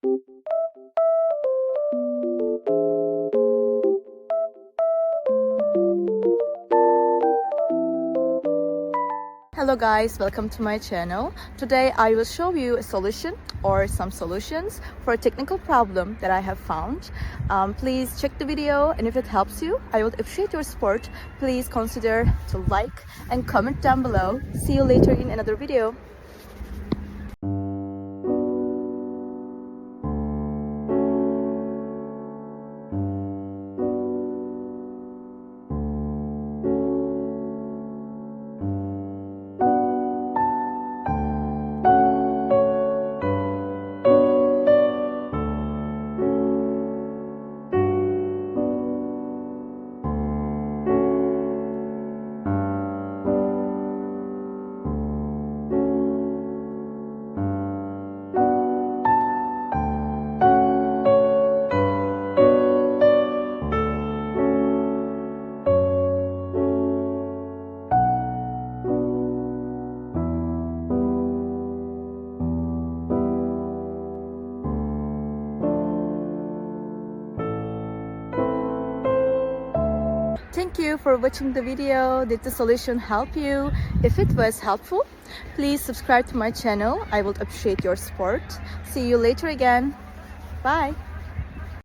Hello guys, welcome to my channel. Today I will show you a solution or some solutions for a technical problem that I have found. Please check the video, and if it helps you, I would appreciate your support. Please consider to like and comment down below. See you later in another video. Thank you for watching the video. Did the solution help you? If it was helpful, please subscribe to my channel. I would appreciate your support. See you later again. Bye.